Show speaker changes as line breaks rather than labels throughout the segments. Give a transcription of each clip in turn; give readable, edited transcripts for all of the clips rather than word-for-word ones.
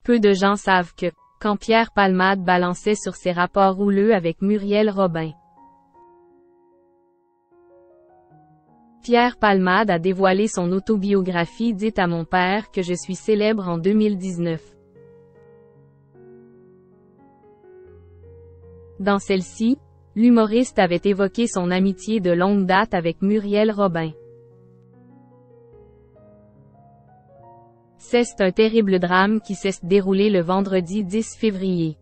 Peu de gens savent que, quand Pierre Palmade balançait sur ses rapports houleux avec Muriel Robin, Pierre Palmade a dévoilé son autobiographie Dites à mon père que je suis célèbre en 2019. Dans celle-ci, l'humoriste avait évoqué son amitié de longue date avec Muriel Robin. C'est un terrible drame qui s'est déroulé le vendredi 10 février.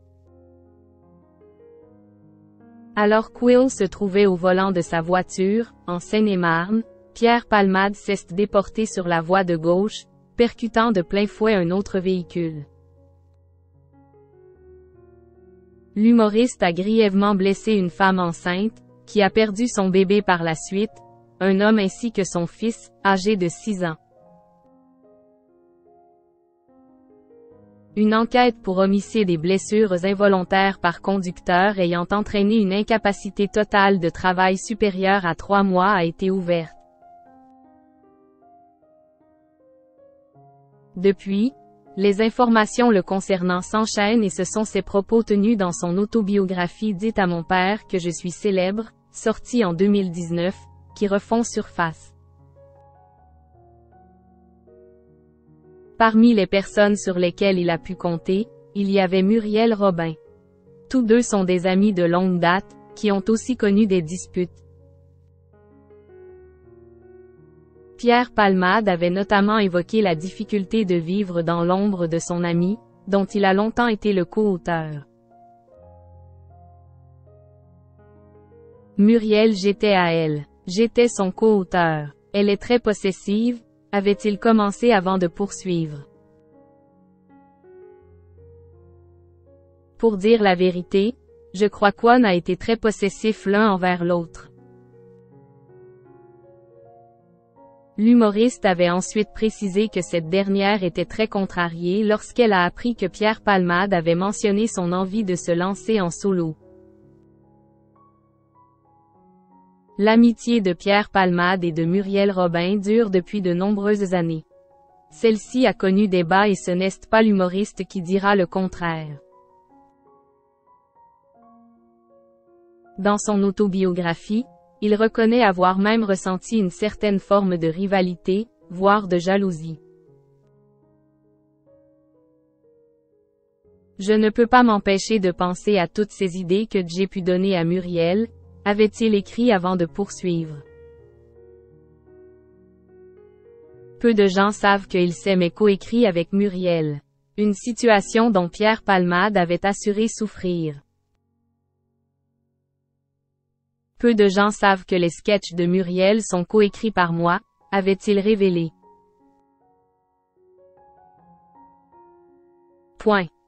Alors qu'Will se trouvait au volant de sa voiture, en Seine-et-Marne, Pierre Palmade s'est déporté sur la voie de gauche, percutant de plein fouet un autre véhicule. L'humoriste a grièvement blessé une femme enceinte, qui a perdu son bébé par la suite, un homme ainsi que son fils, âgé de 6 ans. Une enquête pour homicide et blessures involontaires par conducteur ayant entraîné une incapacité totale de travail supérieure à 3 mois a été ouverte. Depuis, les informations le concernant s'enchaînent et ce sont ses propos tenus dans son autobiographie Dites à mon père que je suis célèbre, sortie en 2019, qui refont surface. Parmi les personnes sur lesquelles il a pu compter, il y avait Muriel Robin. Tous deux sont des amis de longue date, qui ont aussi connu des disputes. Pierre Palmade avait notamment évoqué la difficulté de vivre dans l'ombre de son ami, dont il a longtemps été le co-auteur. Muriel j'étais à elle. J'étais son co-auteur. Elle est très possessive, avait-il commencé avant de poursuivre. Pour dire la vérité, je crois qu'on a été très possessifs l'un envers l'autre. L'humoriste avait ensuite précisé que cette dernière était très contrariée lorsqu'elle a appris que Pierre Palmade avait mentionné son envie de se lancer en solo. L'amitié de Pierre Palmade et de Muriel Robin dure depuis de nombreuses années. Celle-ci a connu des bas et ce n'est pas l'humoriste qui dira le contraire. Dans son autobiographie, il reconnaît avoir même ressenti une certaine forme de rivalité, voire de jalousie. Je ne peux pas m'empêcher de penser à toutes ces idées que j'ai pu donner à Muriel, avait-il écrit avant de poursuivre. Peu de gens savent qu'il s'aimait coécrit avec Muriel. Une situation dont Pierre Palmade avait assuré souffrir. Peu de gens savent que les sketchs de Muriel sont coécrits par moi, avait-il révélé.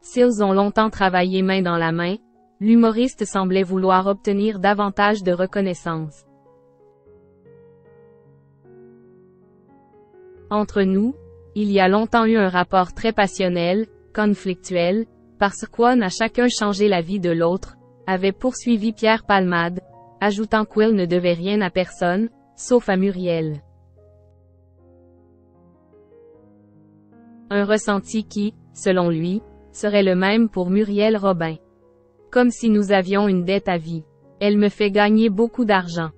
S'ils ont longtemps travaillé main dans la main, l'humoriste semblait vouloir obtenir davantage de reconnaissance. Entre nous, il y a longtemps eu un rapport très passionnel, conflictuel, parce qu'on a chacun changé la vie de l'autre, avait poursuivi Pierre Palmade, ajoutant qu'il ne devait rien à personne, sauf à Muriel. Un ressenti qui, selon lui, serait le même pour Muriel Robin. Comme si nous avions une dette à vie. Elle me fait gagner beaucoup d'argent.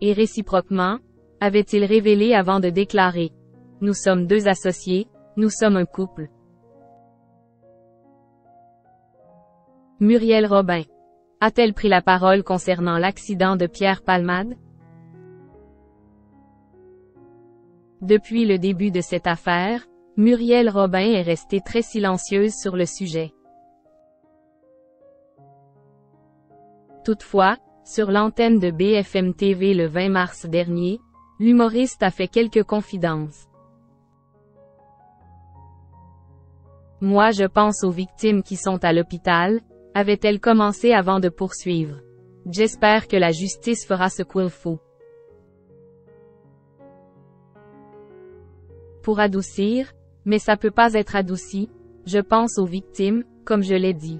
Et réciproquement, avait-il révélé avant de déclarer. Nous sommes deux associés, nous sommes un couple. Muriel Robin. A-t-elle pris la parole concernant l'accident de Pierre Palmade? Depuis le début de cette affaire, Muriel Robin est restée très silencieuse sur le sujet. Toutefois, sur l'antenne de BFM TV le 20 mars dernier, l'humoriste a fait quelques confidences. Moi je pense aux victimes qui sont à l'hôpital, avait-elle commencé avant de poursuivre. J'espère que la justice fera ce qu'il faut. Pour adoucir, mais ça peut pas être adouci, je pense aux victimes, comme je l'ai dit.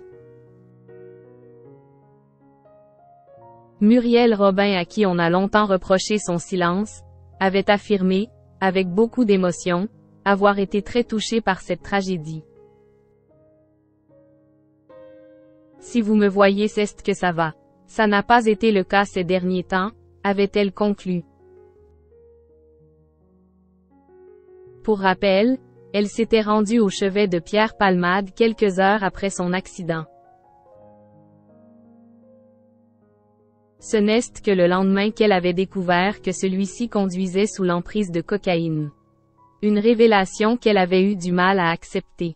Muriel Robin à qui on a longtemps reproché son silence, avait affirmé, avec beaucoup d'émotion, avoir été très touchée par cette tragédie. Si vous me voyez, c'est que ça va. Ça n'a pas été le cas ces derniers temps, avait-elle conclu. Pour rappel, elle s'était rendue au chevet de Pierre Palmade quelques heures après son accident. Ce n'est que le lendemain qu'elle avait découvert que celui-ci conduisait sous l'emprise de cocaïne. Une révélation qu'elle avait eu du mal à accepter.